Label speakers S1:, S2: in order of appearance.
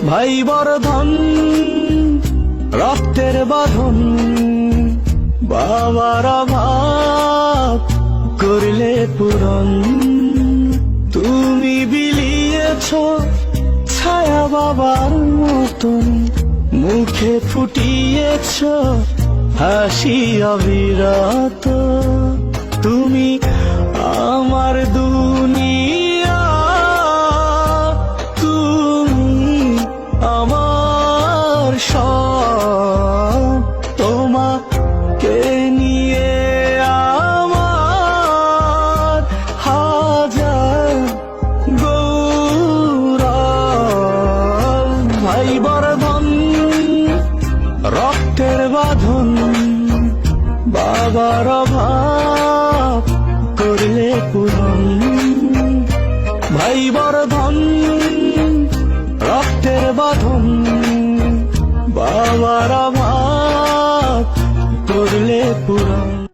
S1: ভাই বর্ধন রক্তের বাঁধন, বাবার অভাব করলে পূরণ। তুমি বিলিয়েছ ছায়া বাবার মতন, মুখে ফুটিয়েছ হাসি অবিরত। তুমি আমার দুনিয়া, তুমি আমার সব। তোমাকে নিয়ে আমার হাজার গৌরব। ভাই বর্ধন রক্তের বাঁধন, বাবার অভাব করলে পূরণ। ভাই বর্ধন রক্তের বাঁধন, বাবার অভাব করলে পূরণ।